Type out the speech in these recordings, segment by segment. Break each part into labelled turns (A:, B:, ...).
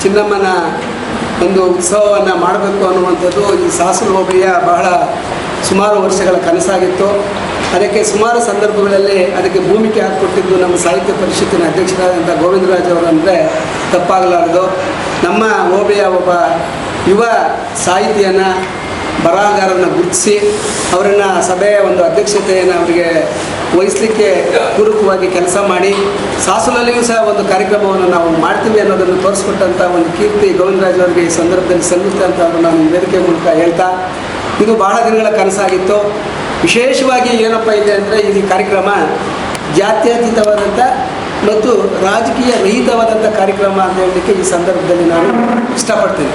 A: ಚಿನ್ನಮ್ಮನ ಒಂದು ಉತ್ಸವವನ್ನು ಮಾಡಬೇಕು ಅನ್ನುವಂಥದ್ದು ಈ ಸಾಸಲು ಹೋಬಳಿಯ ಬಹಳ ಸುಮಾರು ವರ್ಷಗಳ ಕನಸಾಗಿತ್ತು. ಅದಕ್ಕೆ ಸುಮಾರು ಸಂದರ್ಭಗಳಲ್ಲಿ ಅದಕ್ಕೆ ಭೂಮಿಕೆ ಹಾಕಿಕೊಟ್ಟಿದ್ದು ನಮ್ಮ ಸಾಹಿತ್ಯ ಪರಿಷತ್ತಿನ ಅಧ್ಯಕ್ಷರಾದಂಥ ಗೋವಿಂದರಾಜ್ ಅವರು ಅಂದರೆ ತಪ್ಪಾಗಲಾರದು. ನಮ್ಮ ಹೋಬಳಿಯ ಒಬ್ಬ ಯುವ ಸಾಹಿತಿಯನ್ನು ಬರಹಗಾರರನ್ನು ಗುರುತಿಸಿ ಅವರನ್ನು ಸಭೆಯ ಒಂದು ಅಧ್ಯಕ್ಷತೆಯನ್ನು ಅವರಿಗೆ ವಹಿಸಲಿಕ್ಕೆ ಪೂರಕವಾಗಿ ಕೆಲಸ ಮಾಡಿ ಸಾಸಲಲ್ಲಿಯೂ ಸಹ ಒಂದು ಕಾರ್ಯಕ್ರಮವನ್ನು ನಾವು ಮಾಡ್ತೀವಿ ಅನ್ನೋದನ್ನು ತೋರಿಸ್ಕೊಟ್ಟಂಥ ಒಂದು ಕೀರ್ತಿ ಗೋವಿಂದರಾಜ್ ಅವರಿಗೆ ಈ ಸಂದರ್ಭದಲ್ಲಿ ಸಲ್ಲುತ್ತೆ ಅಂತ ನಾನು ಈ ವೇದಿಕೆ ಮೂಲಕ ಹೇಳ್ತಾ, ಇದು ಬಹಳ ದಿನಗಳ ಕನಸಾಗಿತ್ತು. ವಿಶೇಷವಾಗಿ ಏನಪ್ಪ ಇದೆ ಅಂದರೆ ಈ ಕಾರ್ಯಕ್ರಮ ಜಾತ್ಯತೀತವಾದಂಥ ಮತ್ತು ರಾಜಕೀಯ ರಹಿತವಾದಂಥ ಕಾರ್ಯಕ್ರಮ ಅಂತ ಹೇಳಲಿಕ್ಕೆ ಈ ಸಂದರ್ಭದಲ್ಲಿ ನಾನು ಇಷ್ಟಪಡ್ತೀನಿ.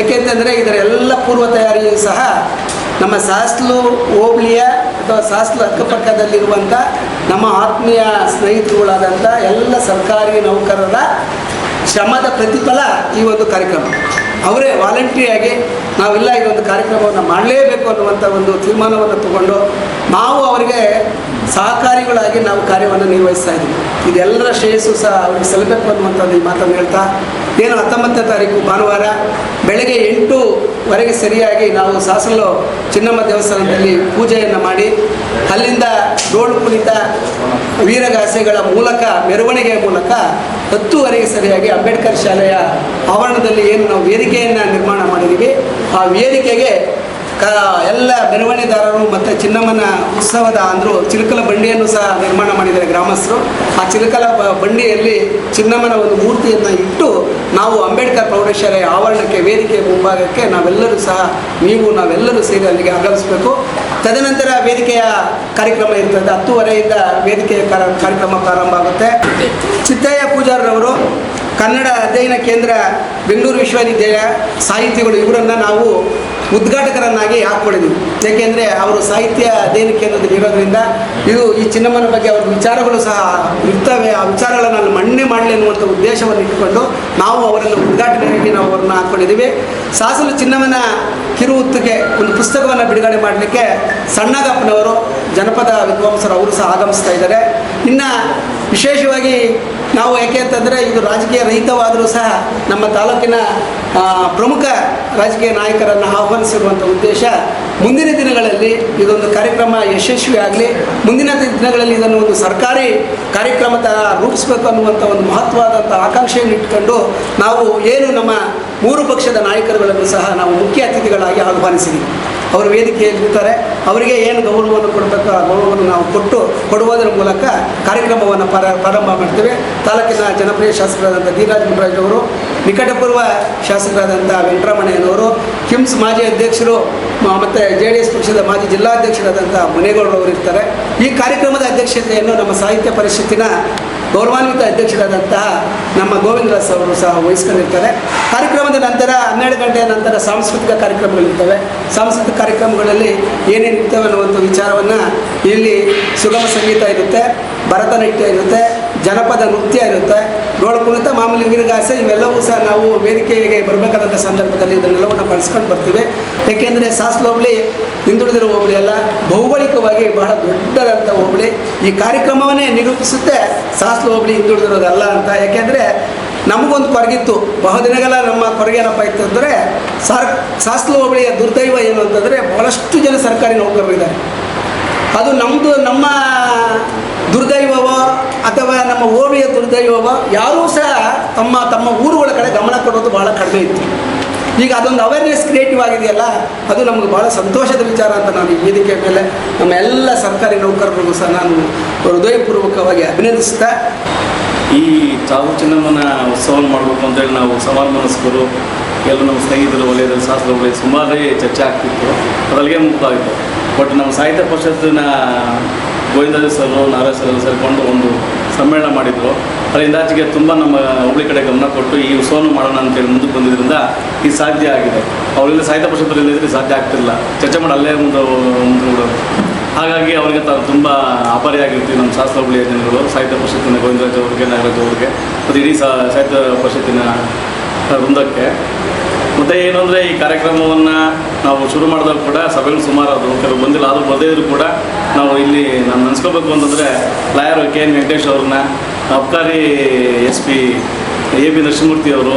A: ಏಕೆಂತಂದರೆ ಇದರ ಎಲ್ಲ ಪೂರ್ವ ತಯಾರಿಯೂ ಸಹ ನಮ್ಮ ಸಾಸ್ಲು ಹೋಬಳಿಯ ಅಥವಾ ಸಾಸ್ಲು ಅಕ್ಕಪಕ್ಕದಲ್ಲಿರುವಂಥ ನಮ್ಮ ಆತ್ಮೀಯ ಸ್ನೇಹಿತರುಗಳಾದಂಥ ಎಲ್ಲ ಸರ್ಕಾರಿ ನೌಕರರ ಶ್ರಮದ ಪ್ರತಿಫಲ ಈ ಒಂದು ಕಾರ್ಯಕ್ರಮ. ಅವರೇ ವಾಲಂಟ್ರಿಯಾಗಿ ನಾವೆಲ್ಲ ಈ ಒಂದು ಕಾರ್ಯಕ್ರಮವನ್ನು ಮಾಡಲೇಬೇಕು ಅನ್ನುವಂಥ ಒಂದು ತೀರ್ಮಾನವನ್ನು ತಗೊಂಡು ನಾವು ಅವರಿಗೆ ಸಹಕಾರಿಗಳಾಗಿ ನಾವು ಕಾರ್ಯವನ್ನು ನಿರ್ವಹಿಸ್ತಾ ಇದ್ದೀವಿ. ಇದೆಲ್ಲರ ಶ್ರೇಯಸ್ಸು ಸಹ ಅವ್ರಿಗೆ ಸಲ್ಲಬೇಕು ಅನ್ನುವಂಥದ್ದು ಈ ಮಾತನ್ನು ಹೇಳ್ತಾ, ಏನು 19ನೇ ತಾರೀಕು ಭಾನುವಾರ ಬೆಳಗ್ಗೆ 8:00 ಸರಿಯಾಗಿ ನಾವು ಸಾಸಲು ಚಿನ್ನಮ್ಮ ದೇವಸ್ಥಾನದಲ್ಲಿ ಪೂಜೆಯನ್ನು ಮಾಡಿ ಅಲ್ಲಿಂದ ಡೋಳು ಕುಣಿತ ವೀರಗಾಸೆಗಳ ಮೂಲಕ ಮೆರವಣಿಗೆಯ ಮೂಲಕ 10:00 ಸರಿಯಾಗಿ ಅಂಬೇಡ್ಕರ್ ಶಾಲೆಯ ಆವರಣದಲ್ಲಿ ಏನು ನಾವು ವೇದಿಕೆಯನ್ನು ನಿರ್ಮಾಣ ಮಾಡಿದ್ದೀವಿ ಆ ವೇದಿಕೆಗೆ ಎಲ್ಲ ಮೆರವಣಿಗೆದಾರರು ಮತ್ತು ಚಿನ್ನಮ್ಮನ ಉತ್ಸವದ ಅಂದರು ಚಿಲಕಲ ಬಂಡಿಯನ್ನು ಸಹ ನಿರ್ಮಾಣ ಮಾಡಿದ್ದಾರೆ ಗ್ರಾಮಸ್ಥರು. ಆ ಚಿಲಕಲ ಬಂಡಿಯಲ್ಲಿ ಚಿನ್ನಮ್ಮನ ಒಂದು ಮೂರ್ತಿಯನ್ನು ಇಟ್ಟು ನಾವು ಅಂಬೇಡ್ಕರ್ ಪ್ರೌಢಶಾಲೆಯ ಆವರಣಕ್ಕೆ ವೇದಿಕೆಯ ಮುಂಭಾಗಕ್ಕೆ ನಾವೆಲ್ಲರೂ ಸಹ ನಾವೆಲ್ಲರೂ ಸೇರಿ ಅಲ್ಲಿಗೆ ಆಗಮಿಸಬೇಕು. ತದನಂತರ ವೇದಿಕೆಯ ಕಾರ್ಯಕ್ರಮ ಇರ್ತದೆ. 10:30 ವೇದಿಕೆಯ ಕಾರ್ಯಕ್ರಮ ಪ್ರಾರಂಭ ಆಗುತ್ತೆ. ಚಿತ್ತಯ್ಯ ಪೂಜಾರರವರು ಕನ್ನಡ ಅಧ್ಯಯನ ಕೇಂದ್ರ ಬೆಂಗಳೂರು ವಿಶ್ವವಿದ್ಯಾಲಯ ಸಾಹಿತಿಗಳು ಇವರನ್ನು ನಾವು ಉದ್ಘಾಟಕರನ್ನಾಗಿ ಹಾಕ್ಕೊಂಡಿದ್ದೀವಿ. ಏಕೆಂದರೆ ಅವರು ಸಾಹಿತ್ಯ ಅಧ್ಯಯನ ಕೇಂದ್ರದಲ್ಲಿ ಇರೋದ್ರಿಂದ ಈ ಚಿನ್ನಮ್ಮನ ಬಗ್ಗೆ ಅವ್ರ ವಿಚಾರಗಳು ಸಹ ಇರ್ತವೆ. ಆ ವಿಚಾರಗಳನ್ನು ಅಲ್ಲಿ ಮಣ್ಣೆ ಮಾಡಲಿ ಅನ್ನುವಂಥ ಉದ್ದೇಶವನ್ನು ಇಟ್ಟುಕೊಂಡು ನಾವು ಅವರನ್ನು ಉದ್ಘಾಟನೆಯಾಗಿ ನಾವು ಅವರನ್ನು ಹಾಕ್ಕೊಂಡಿದ್ದೀವಿ. ಸಾಸಲು ಚಿನ್ನಮ್ಮನ ಕಿರುಹುತ್ತಿಗೆ ಒಂದು ಪುಸ್ತಕವನ್ನು ಬಿಡುಗಡೆ ಮಾಡಲಿಕ್ಕೆ ಸಣ್ಣಗಪ್ಪನವರು ಜನಪದ ವಿದ್ವಾಂಸರು ಅವರು ಸಹ ಆಗಮಿಸ್ತಾ ಇದ್ದಾರೆ. ಇನ್ನು ವಿಶೇಷವಾಗಿ ನಾವು ಯಾಕೆ ಅಂತಂದರೆ ಇದು ರಾಜಕೀಯ ರಹಿತವಾದರೂ ಸಹ ನಮ್ಮ ತಾಲೂಕಿನ ಪ್ರಮುಖ ರಾಜಕೀಯ ನಾಯಕರನ್ನು ಆಹ್ವಾನಿಸಿರುವಂಥ ಉದ್ದೇಶ ಮುಂದಿನ ದಿನಗಳಲ್ಲಿ ಇದೊಂದು ಕಾರ್ಯಕ್ರಮ ಯಶಸ್ವಿಯಾಗಲಿ, ಮುಂದಿನ ದಿನಗಳಲ್ಲಿ ಇದನ್ನು ಒಂದು ಸರ್ಕಾರಿ ಕಾರ್ಯಕ್ರಮ ರೂಪಿಸಬೇಕು ಅನ್ನುವಂಥ ಒಂದು ಮಹತ್ವವಾದಂಥ ಆಕಾಂಕ್ಷೆಯನ್ನು ಇಟ್ಕೊಂಡು ನಾವು ಏನು ನಮ್ಮ 3 ಪಕ್ಷದ ನಾಯಕರುಗಳನ್ನು ಸಹ ನಾವು ಮುಖ್ಯ ಅತಿಥಿಗಳಾಗಿ ಆಹ್ವಾನಿಸಿದ್ದೀವಿ. ಅವರು ವೇದಿಕೆಯಲ್ಲಿ ಇರ್ತಾರೆ. ಅವರಿಗೆ ಏನು ಗೌರವವನ್ನು ಕೊಡಬೇಕು ಆ ಗೌರವವನ್ನು ನಾವು ಕೊಡುವುದರ ಮೂಲಕ ಕಾರ್ಯಕ್ರಮವನ್ನು ಪ್ರಾರಂಭ ಮಾಡ್ತೇವೆ. ತಾಲೂಕಿನ ಜನಪ್ರಿಯ ಶಾಸಕರಾದಂಥ ಧೀರಾಜ್ ಮುನ್ರಾಜ್ ಅವರು, ನಿಕಟಪೂರ್ವ ಶಾಸಕರಾದಂಥ ವೆಂಕಟರಮಣಯ್ಯನವರು, ಕಿಮ್ಸ್ ಮಾಜಿ ಅಧ್ಯಕ್ಷರು ಮತ್ತು JDS ಪಕ್ಷದ ಮಾಜಿ ಜಿಲ್ಲಾಧ್ಯಕ್ಷರಾದಂಥ ಮುನೇಗೌಡರವರು ಇರ್ತಾರೆ. ಈ ಕಾರ್ಯಕ್ರಮದ ಅಧ್ಯಕ್ಷತೆಯನ್ನು ನಮ್ಮ ಸಾಹಿತ್ಯ ಪರಿಷತ್ತಿನ ಗೌರವಾನ್ವಿತ ಅಧ್ಯಕ್ಷರಾದಂತಹ ನಮ್ಮ ಗೋವಿಂದರಾಜ್ ಅವರು ಸಹ ವಹಿಸ್ಕೊಂಡಿರ್ತಾರೆ. ಕಾರ್ಯಕ್ರಮದ ನಂತರ 12 ಗಂಟೆಯ ನಂತರ ಸಾಂಸ್ಕೃತಿಕ ಕಾರ್ಯಕ್ರಮಗಳಿರ್ತವೆ. ಸಾಂಸ್ಕೃತಿಕ ಕಾರ್ಯಕ್ರಮಗಳಲ್ಲಿ ಏನೇನಿರ್ತವೆ ಅನ್ನುವಂಥ ವಿಚಾರವನ್ನು ಇಲ್ಲಿ ಸುಗಮ ಸಂಗೀತ ಇರುತ್ತೆ, ಭರತನಾಟ್ಯ ಇರುತ್ತೆ, ಜನಪದ ನೃತ್ಯ ಇರುತ್ತೆ, ಡೋಳು ಕುಣಿತ, ಮಾಮೂಲಿ ವೀರಗಾಸೆ ಇವೆಲ್ಲವೂ ಸಹ ನಾವು ವೇದಿಕೆಗೆ ಬರಬೇಕಾದಂಥ ಸಂದರ್ಭದಲ್ಲಿ ಇದನ್ನೆಲ್ಲವನ್ನು ಬಳಸ್ಕೊಂಡು ಬರ್ತೀವಿ. ಏಕೆಂದರೆ ಸಾಸಲು ಹೋಬಳಿ ಹಿಂದುಳಿದಿರೋ ಹೋಬಳಿ ಅಲ್ಲ, ಭೌಗೋಳಿಕವಾಗಿ ಬಹಳ ದೊಡ್ಡದಂಥ ಹೋಬಳಿ. ಈ ಕಾರ್ಯಕ್ರಮವನ್ನೇ ನಿರೂಪಿಸುತ್ತೆ ಸಾಸಲು ಹೋಬಳಿ ಹಿಂದುಳಿದಿರೋದಲ್ಲ ಅಂತ. ಯಾಕೆಂದರೆ ನಮಗೊಂದು ಕೊರಗಿತ್ತು, ಬಹುದಿನಗಳ ನಮ್ಮ ಕೊರಗೇನಪ್ಪ ಇತ್ತು ಅಂದರೆ ಸಾಸಲು ಹೋಬಳಿಯ ದುರ್ದೈವ ಏನು ಅಂತಂದರೆ ಬಹಳಷ್ಟು ಜನ ಸರ್ಕಾರಿ ನೌಕರರಿದ್ದಾರೆ. ಅದು ನಮ್ಮ ದುರ್ದೈವವೋ ಅಥವಾ ನಮ್ಮ ಹೋಬಳಿಯ ದುರ್ದೈವವೋ ಯಾರೂ ಸಹ ತಮ್ಮ ಊರುಗಳ ಕಡೆ ಗಮನ ಕೊಡೋದು ಭಾಳ ಕಡಿಮೆ ಇತ್ತು. ಈಗ ಅದೊಂದು ಅವೇರ್ನೆಸ್ ಕ್ರಿಯೇಟಿವ್ ಆಗಿದೆಯಲ್ಲ, ಅದು ನಮಗೆ ಭಾಳ ಸಂತೋಷದ ವಿಚಾರ ಅಂತ ನಾನು ಈ ವೇದಿಕೆ ಮೇಲೆ ನಮ್ಮ ಎಲ್ಲ ಸರ್ಕಾರಿ ನೌಕರರಿಗೂ ಸಹ ನಾನು ಹೃದಯಪೂರ್ವಕವಾಗಿ ಅಭಿನಂದಿಸ್ತಾ,
B: ಈ ಸಾಸಲು ಚಿನ್ನಮ್ಮನ ಉತ್ಸವವನ್ನು ಮಾಡಬೇಕು ಅಂತೇಳಿ ನಾವು ಸಮಾನ ಎಲ್ಲ ನಮ್ಮ ಸ್ನೇಹಿತರು ವಲಯದಲ್ಲಿ ಸಾಸಲು ವಲಯ ಸುಮಾರೇ ಚರ್ಚೆ ಆಗ್ತಿತ್ತು. ಅದಲ್ಲಿಗೆ ಮುಕ್ತಾಗಿತ್ತು. ಬಟ್ ನಮ್ಮ ಸಾಹಿತ್ಯ ಪರಿಷತ್ತಿನ ಗೋವಿಂದರಾಜ್ ಸರ್, ನಾರಾಯಣ ಸರ್ ಸೇರಿಕೊಂಡು ಒಂದು ಸಮ್ಮೇಳನ ಮಾಡಿದರು. ಅದರಿಂದಾಚೆಗೆ ತುಂಬ ನಮ್ಮ ಹುಬ್ಳಿ ಕಡೆ ಗಮನ ಕೊಟ್ಟು ಈ ಉತ್ಸವವನ್ನು ಮಾಡೋಣ ಅಂತೇಳಿ ಮುಂದಕ್ಕೆ ಬಂದಿದ್ದರಿಂದ ಇದು ಸಾಧ್ಯ ಆಗಿದೆ. ಅವರಿಂದ ಸಾಹಿತ್ಯ ಪರಿಷತ್ತಲ್ಲಿ ಇದ್ದರೆ ಸಾಧ್ಯ ಆಗ್ತಿಲ್ಲ, ಚರ್ಚೆ ಮಾಡಿ ಅಲ್ಲೇ ಮುಂದೆ ಹಾಗಾಗಿ ಅವರಿಗೆ ತುಂಬ ಆಭಾರಿಯಾಗಿರ್ತೀವಿ ನಮ್ಮ ಸಾಸಲು ಹೋಬಳಿಯ ಜನಗಳು, ಸಾಹಿತ್ಯ ಪರಿಷತ್ತಿನ ಗೋವಿಂದರಾಜ್ ಅವರಿಗೆ, ನಾಗರಾಜ್ ಅವರಿಗೆ ಮತ್ತು ಇಡೀ ಸಾಹಿತ್ಯ ಪರಿಷತ್ತಿನ ವೃಂದಕ್ಕೆ. ಮತ್ತು ಏನು ಅಂದರೆ ಈ ಕಾರ್ಯಕ್ರಮವನ್ನು ನಾವು ಶುರು ಮಾಡಿದಾಗ ಕೂಡ ಸಭೆಗಳು ಸುಮಾರು ಅದು ಕೆಲವು ಬಂದಿಲ್ಲ, ಆದರೂ ಬರದೇ ಇದ್ರೂ ಕೂಡ ನಾವು ಇಲ್ಲಿ ನಾನು ನೆನೆಸ್ಕೋಬೇಕು ಅಂತಂದರೆ ಲಾಯರ್ KN ವೆಂಕಟೇಶ್ ಅವ್ರನ್ನ, ಅಬ್ಕಾರಿ SP AB ನರಸಿಂಹಮೂರ್ತಿ ಅವರು,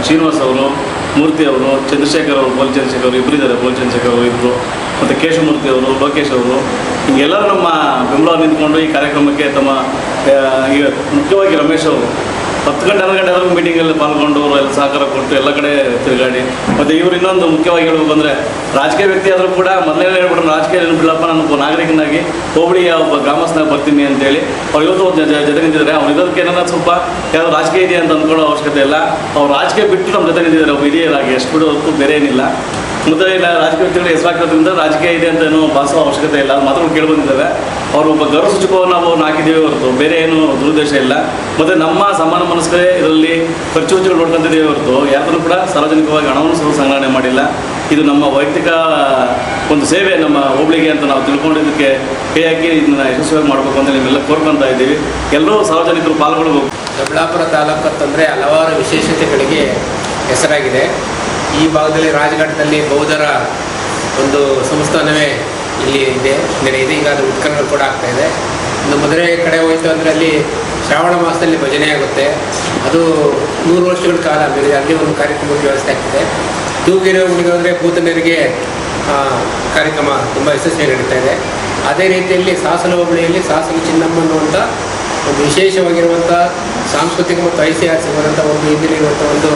B: ಶ್ರೀನಿವಾಸ್ ಅವರು, ಮೂರ್ತಿ ಅವರು, ಚಂದ್ರಶೇಖರ್ ಅವರು, ಬೋಲ್ ಚಂದ್ರಶೇಖರ್ ಅವರು ಇಬ್ಬರಿದ್ದಾರೆ, ಬೋಲ್ ಚಂದ್ರಶೇಖರ್ ಅವರು ಇಬ್ಬರು, ಮತ್ತು ಕೇಶವಮೂರ್ತಿ ಅವರು, ಲೋಕೇಶ್ ಅವರು, ಹಿಂಗೆಲ್ಲರೂ ನಮ್ಮ ಬೆಂಬಲ ನಿಂತ್ಕೊಂಡು ಈ ಕಾರ್ಯಕ್ರಮಕ್ಕೆ ತಮ್ಮ ಈಗ ಮುಖ್ಯವಾಗಿ ರಮೇಶ್ ಅವರು 10 ಗಂಟೆ 11 ಗಂಟೆವರೆಗೂ ಮೀಟಿಂಗಲ್ಲಿ ಪಾಲ್ಗೊಂಡು ಅವರು ಎಲ್ಲ ಸಹಕಾರ ಕೊಟ್ಟು ಎಲ್ಲ ಕಡೆ ತಿರುಗಾಡಿ, ಮತ್ತು ಇವರು ಇನ್ನೊಂದು ಮುಖ್ಯವಾಗಿ ಹೇಳಬೇಕು ಅಂದರೆ ರಾಜಕೀಯ ವ್ಯಕ್ತಿ ಆದರೂ ಕೂಡ ಮೊದಲೇ ಹೇಳ್ಬಿಟ್ಟು ರಾಜಕೀಯ ಏನು ಬಿಡಪ್ಪ, ನಾನು ಒಬ್ಬ ನಾಗರಿಕನಾಗಿ ಹೋಬಳಿಯ ಒಬ್ಬ ಗ್ರಾಮಸ್ಥನಾಗಿ ಬರ್ತೀನಿ ಅಂತೇಳಿ ಅವ್ರು ಇವತ್ತು ಜೊತೆ ನಿಂತಿದ್ದಾರೆ. ಅವ್ರು ಇದಕ್ಕೆ ಏನಾದ್ರು ಸ್ವಲ್ಪ ಯಾವುದು ರಾಜಕೀಯ ಇದೆ ಅಂತ ಅಂದ್ಕೊಳ್ಳೋ ಅವಶ್ಯಕತೆ ಇಲ್ಲ. ಅವ್ರು ರಾಜಕೀಯ ಬಿಟ್ಟು ನಮ್ಮ ಜೊತೆ ನಿಂತಿದ್ದಾರೆ, ಒಬ್ಬ ಹಿರಿಯರಾಗಿ ಅಷ್ಟು ಬಿಡೋದಕ್ಕೂ ಬೇರೆ ಏನಿಲ್ಲ. ಮತ್ತು ಇಲ್ಲ ರಾಜಕೀಯ ವ್ಯಕ್ತಿಗಳು ಹೆಸರಾಕಿರೋದ್ರಿಂದ ರಾಜಕೀಯ ಇದೆ ಅಂತ ಏನೋ ಭಾವಿಸೋ ಅವಶ್ಯಕತೆ ಇಲ್ಲ. ಅದು ಮಾತುಗಳು ಕೇಳಿಬಂದಿದ್ದಾವೆ. ಅವರು ಒಬ್ಬ ಗೌರವ ಸೂಚಕವನ್ನು ನಾವು ಹಾಕಿದ್ದೀವಿ ಹೊರತು ಬೇರೆ ಏನು ದುರುದ್ದೇಶ ಇಲ್ಲ. ಮತ್ತು ನಮ್ಮ ಸಮಾನ ಮನಸ್ಕರೇ ಇದರಲ್ಲಿ ಖರ್ಚು ವೆಚ್ಚಗಳು ನೋಡ್ಕೊಂತಿದ್ದೀವಿ ಹೊರತು ಯಾರನ್ನೂ ಕೂಡ ಸಾರ್ವಜನಿಕವಾಗಿ ಹಣವನ್ನು ಸಹ ಸಂಗ್ರಹಣೆ ಮಾಡಿಲ್ಲ. ಇದು ನಮ್ಮ ವೈಯಕ್ತಿಕ ಒಂದು ಸೇವೆ ನಮ್ಮ ಹೋಬಳಿಗೆ ಅಂತ ನಾವು ತಿಳ್ಕೊಂಡಿದ್ದಕ್ಕೆ ಕೈ ಹಾಕಿ ಇದನ್ನು ಯಶಸ್ವಿಯಾಗಿ ಮಾಡಬೇಕು ಅಂತ ನಿಮ್ಮೆಲ್ಲ ಕೋರ್ಕೊತಾ ಇದ್ದೀವಿ. ಎಲ್ಲರೂ ಸಾರ್ವಜನಿಕರು ಪಾಲ್ಗೊಳ್ಬೇಕು.
C: ದೊಡ್ಡಬಳ್ಳಾಪುರ ತಾಲೂಕು ಅಂತಂದರೆ ಹಲವಾರು ವಿಶೇಷತೆಗಳಿಗೆ ಹೆಸರಾಗಿದೆ. ಈ ಭಾಗದಲ್ಲಿ ರಾಜಘಾಟದಲ್ಲಿ ಬೌದ್ಧರ ಒಂದು ಸಂಸ್ಥಾನವೇ ಇಲ್ಲಿ ಇದೆ, ಈಗ ಅದು ಉತ್ಖನನ ಕೂಡ ಆಗ್ತಾಯಿದೆ. ಇನ್ನು ಮದುವೆ ಕಡೆ ಹೋಯಿತು ಅಂದರೆ ಅಲ್ಲಿ ಶ್ರಾವಣ ಮಾಸದಲ್ಲಿ ಭಜನೆ ಆಗುತ್ತೆ. ಅದು 100 ವರ್ಷಗಳ ಕಾಲ ಬೇರೆ ಅಲ್ಲಿ ಒಂದು ಕಾರ್ಯಕ್ರಮಕ್ಕೆ ವ್ಯವಸ್ಥೆ ಆಗ್ತಿದೆ. ತೂಗಿರೋ ಹುಡುಗ ಅಂದರೆ ಭೂತನರಿಗೆ ಕಾರ್ಯಕ್ರಮ ತುಂಬ ಯಶಸ್ವಿಯಾಗಿ ನಡೀತಾ ಇದೆ. ಅದೇ ರೀತಿಯಲ್ಲಿ ಸಾಸಲ ಹೋಬಳಿಯಲ್ಲಿ ಸಾಸಲ ಚಿನ್ನಮ್ಮ ಅನ್ನುವಂಥ ಒಂದು ವಿಶೇಷವಾಗಿರುವಂಥ ಸಾಂಸ್ಕೃತಿಕ ಮತ್ತು ಐತಿಹಾಸಿಕವಾದಂಥ ಒಂದು ಹಿಂದಿರುವಂಥ ಒಂದು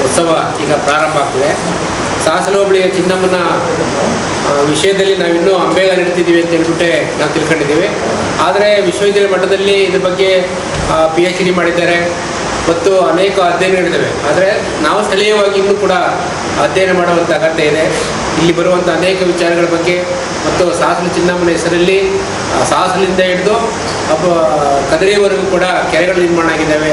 C: ಉತ್ಸವ ಈಗ ಪ್ರಾರಂಭ ಆಗ್ತಿದೆ. ಸಾಸಲ ಹೋಬಳಿಯ ಚಿನ್ನಮ್ಮನ ವಿಷಯದಲ್ಲಿ ನಾವಿನ್ನೂ ಅಂಬೇಗ ನಡೀತಿದ್ದೀವಿ ಅಂತ ಹೇಳ್ಬಿಟ್ಟೆ ನಾವು ತಿಳ್ಕೊಂಡಿದ್ದೀವಿ. ಆದರೆ ವಿಶ್ವವಿದ್ಯಾಲಯ ಮಟ್ಟದಲ್ಲಿ ಇದ್ರ ಬಗ್ಗೆ PhD ಮಾಡಿದ್ದಾರೆ ಮತ್ತು ಅನೇಕ ಅಧ್ಯಯನಗಳಿದ್ದಾವೆ. ಆದರೆ ನಾವು ಸ್ಥಳೀಯವಾಗಿ ಇನ್ನೂ ಕೂಡ ಅಧ್ಯಯನ ಮಾಡುವಂಥ ಅಗತ್ಯ ಇದೆ. ಇಲ್ಲಿ ಬರುವಂಥ ಅನೇಕ ವಿಚಾರಗಳ ಬಗ್ಗೆ ಮತ್ತು ಸಾಸಲ ಚಿನ್ನಮ್ಮನ ಹೆಸರಲ್ಲಿ ಸಾಸಲಿಂದ ಹಿಡಿದು ಕದರಿಯವರೆಗೂ ಕೂಡ ಕೆರೆಗಳು ನಿರ್ಮಾಣ ಆಗಿದ್ದಾವೆ.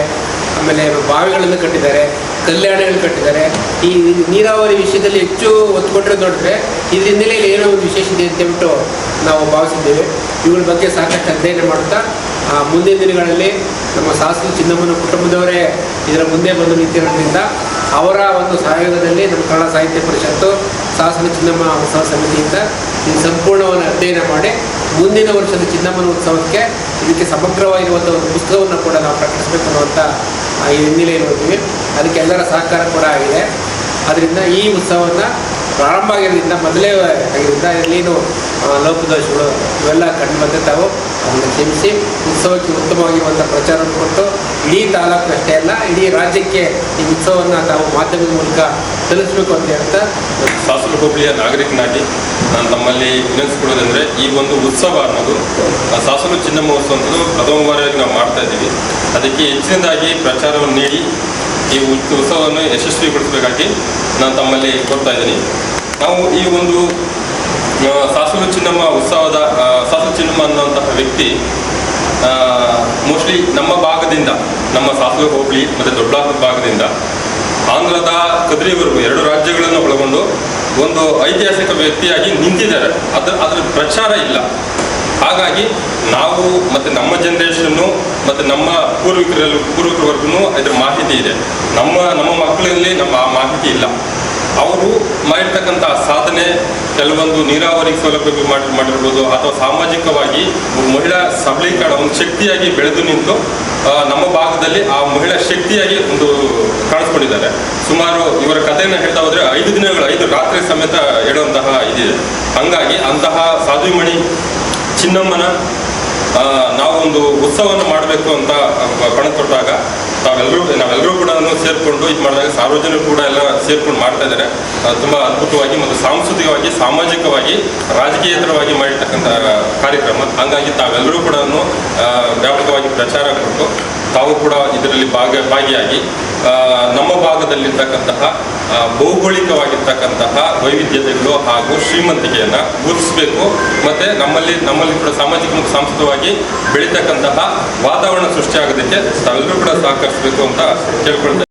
C: ಆಮೇಲೆ ಬಾವಿಗಳನ್ನು ಕಟ್ಟಿದ್ದಾರೆ, ಕಲ್ಯಾಣಗಳು ಕಟ್ಟಿದ್ದಾರೆ. ಈ ನೀರಾವರಿ ವಿಷಯದಲ್ಲಿ ಹೆಚ್ಚು ಒತ್ತು ಕೊಟ್ಟರೆ ನೋಡಿದ್ರೆ ಇದ್ರ ಹಿನ್ನೆಲೆಯಲ್ಲಿ ಏನೋ ಒಂದು ವಿಶೇಷತೆ ಅಂತೇಳ್ಬಿಟ್ಟು ನಾವು ಭಾವಿಸಿದ್ದೇವೆ. ಇವುಗಳ ಬಗ್ಗೆ ಸಾಕಷ್ಟು ಅಧ್ಯಯನ ಮಾಡ್ತಾ ಮುಂದಿನ ದಿನಗಳಲ್ಲಿ ನಮ್ಮ ಸಾಸಲ ಚಿನ್ನಮ್ಮನ ಕುಟುಂಬದವರೇ ಇದರ ಮುಂದೆ ಬಂದು ನಿಂತಿರೋದ್ರಿಂದ ಅವರ ಒಂದು ಸಹಯೋಗದಲ್ಲಿ ನಮ್ಮ ಕನ್ನಡ ಸಾಹಿತ್ಯ ಪರಿಷತ್ತು ಸಾಸಲ ಚಿನ್ನಮ್ಮ ಉತ್ಸವ ಸಮಿತಿಯಿಂದ ಈ ಸಂಪೂರ್ಣವನ್ನು ಅಧ್ಯಯನ ಮಾಡಿ ಮುಂದಿನ ವರ್ಷದ ಚಿನ್ನಮ್ಮನ ಉತ್ಸವಕ್ಕೆ ಇದಕ್ಕೆ ಸಮಗ್ರವಾಗಿರುವಂಥ ಒಂದು ಪುಸ್ತಕವನ್ನು ಕೂಡ ನಾವು ಪ್ರಕಟಿಸಬೇಕು ಅನ್ನುವಂಥ ಈ ಹಿನ್ನೆಲೆಯಲ್ಲಿ ಹೋಗ್ತೀವಿ. ಅದಕ್ಕೆ ಎಲ್ಲರ ಸಹಕಾರ ಕೂಡ ಆಗಿದೆ. ಅದರಿಂದ ಈ ಉತ್ಸವವನ್ನು ಪ್ರಾರಂಭ ಆಗಿರೋದ್ರಿಂದ ಮೊದಲೇ ಆಗಿರೋದ್ರಿಂದ ಇಲ್ಲೇನು ಲೋಪದೋಷಗಳು ಇವೆಲ್ಲ ಕಂಡು ಬಂದಿರ್ತಾವೆ. ಅದನ್ನು ಕ್ಷಮಿಸಿ ಉತ್ಸವಕ್ಕೆ ಉತ್ತಮವಾಗಿರುವಂಥ ಪ್ರಚಾರವನ್ನು ಕೊಟ್ಟು ಇಡೀ ತಾಲೂಕಷ್ಟೇ ಅಲ್ಲ ಇಡೀ ರಾಜ್ಯಕ್ಕೆ ಈ ಉತ್ಸವವನ್ನು ತಾವು ಮಾಧ್ಯಮದ ಮೂಲಕ ತಲುಪಿಸಬೇಕು ಅಂತ ಹೇಳ್ತಾ
D: ಸಾಸಲ ಹೋಬಳಿಯ ನಾಗರಿಕನಾಗಿ ನಾನು ತಮ್ಮಲ್ಲಿ ವಿನಂತಿಸಿಕೊಳ್ಳೋದಂದರೆ ಈ ಒಂದು ಉತ್ಸವ ಅನ್ನೋದು ಸಾಸಲ ಚಿನ್ನಮ್ಮ ಉತ್ಸವ ಅನ್ನೋದು ಪ್ರಥಮ ಬಾರಿಯಾಗಿ ನಾವು ಮಾಡ್ತಾ ಇದ್ದೀವಿ. ಅದಕ್ಕೆ ಹೆಚ್ಚಿನದಾಗಿ ಪ್ರಚಾರವನ್ನು ನೀಡಿ ಈ ಉತ್ಸವವನ್ನು ಯಶಸ್ವಿಗೊಳಿಸಬೇಕಾಗಿ ನಾನು ತಮ್ಮಲ್ಲಿ ಕೋರ್ತಾ ಇದ್ದೀನಿ. ನಾವು ಈ ಒಂದು ಸಾಸಲ ಚಿನ್ನಮ್ಮ ಉತ್ಸವದ ಸಾಸಲ ಚಿನ್ನಮ್ಮ ಅನ್ನುವಂತಹ ವ್ಯಕ್ತಿ ಮೋಸ್ಟ್ಲಿ ನಮ್ಮ ಭಾಗದಿಂದ, ನಮ್ಮ ಸಾಸಲ ಹೋಬಳಿ ಮತ್ತು ದೊಡ್ಡಬಳ್ಳಾಪುರ ಭಾಗದಿಂದ ಆಂಧ್ರದ ಕದ್ರಿವರೆಗೂ 2 ರಾಜ್ಯಗಳನ್ನು ಒಳಗೊಂಡು ಒಂದು ಐತಿಹಾಸಿಕ ವ್ಯಕ್ತಿಯಾಗಿ ನಿಂತಿದ್ದಾರೆ. ಅದರ ಪ್ರಚಾರ ಇಲ್ಲ. ಹಾಗಾಗಿ ನಾವು ಮತ್ತು ನಮ್ಮ ಜನ್ರೇಷನ್ನು ಮತ್ತು ನಮ್ಮ ಪೂರ್ವಿಕರವರೆಗೂ ಇದರ ಮಾಹಿತಿ ಇದೆ. ನಮ್ಮ ಮಕ್ಕಳಲ್ಲಿ ಆ ಮಾಹಿತಿ ಇಲ್ಲ. ಅವರು ಮಾಡಿರ್ತಕ್ಕಂಥ ಸಾಧನೆ ಕೆಲವೊಂದು ನೀರಾವರಿ ಸೌಲಭ್ಯ ಮಾಡಿರ್ಬೋದು ಅಥವಾ ಸಾಮಾಜಿಕವಾಗಿ ಮಹಿಳಾ ಸಬಲೀಕರಣ ಒಂದು ಶಕ್ತಿಯಾಗಿ ಬೆಳೆದು ನಿಂತು ನಮ್ಮ ಭಾಗದಲ್ಲಿ ಆ ಮಹಿಳಾ ಶಕ್ತಿಯಾಗಿ ಒಂದು ಕಾಣಿಸ್ಕೊಂಡಿದ್ದಾರೆ. ಸುಮಾರು ಇವರ ಕಥೆಯನ್ನು ಹೇಳ್ತಾ ಹೋದರೆ 5 ದಿನಗಳು 5 ರಾತ್ರಿ ಸಮೇತ ಹೇಳುವಂತಹ ಇದಿದೆ. ಹಾಗಾಗಿ ಅಂತಹ ಸಾಧುಮಣಿ ಚಿನ್ನಮ್ಮನ ನಾವೊಂದು ಉತ್ಸವವನ್ನು ಮಾಡಬೇಕು ಅಂತ ಪಣ ತೊಟ್ಟಾಗ ನಾವೆಲ್ಲರೂ ಕೂಡ ಸೇರಿಕೊಂಡು ಇದು ಮಾಡಿದಾಗ ಸಾರ್ವಜನಿಕರು ಕೂಡ ಎಲ್ಲ ಸೇರ್ಕೊಂಡು ಮಾಡ್ತಾ ಇದ್ದಾರೆ. ತುಂಬ ಅದ್ಭುತವಾಗಿ ಮತ್ತು ಸಾಂಸ್ಕೃತಿಕವಾಗಿ, ಸಾಮಾಜಿಕವಾಗಿ, ರಾಜಕೀಯೇತರವಾಗಿ ಮಾಡಿರ್ತಕ್ಕಂಥ ಕಾರ್ಯಕ್ರಮ. ಹಾಗಾಗಿ ತಾವೆಲ್ಲರೂ ಕೂಡ ವ್ಯಾಪಕವಾಗಿ ಪ್ರಚಾರ ಕೊಟ್ಟು ತಾವು ಕೂಡ ಇದರಲ್ಲಿ ಭಾಗಿಯಾಗಿ ನಮ್ಮ ಭಾಗದಲ್ಲಿರ್ತಕ್ಕಂತಹ ಭೌಗೋಳಿಕವಾಗಿರ್ತಕ್ಕಂತಹ ವೈವಿಧ್ಯತೆಗಳು ಹಾಗೂ ಶ್ರೀಮಂತಿಕೆಯನ್ನು ಗುರುತಿಸಬೇಕು. ಮತ್ತು ನಮ್ಮಲ್ಲಿ ಕೂಡ ಸಾಮಾಜಿಕ ಮತ್ತು ಸಾಂಸ್ಕೃತಿಕವಾಗಿ ಬೆಳೀತಕ್ಕಂತಹ ವಾತಾವರಣ ಸೃಷ್ಟಿಯಾಗೋದಕ್ಕೆ ತಾವೆಲ್ಲರೂ ಕೂಡ ಸಹಕರಿಸಬೇಕು ಅಂತ ಕೇಳ್ಕೊಳ್ತಾ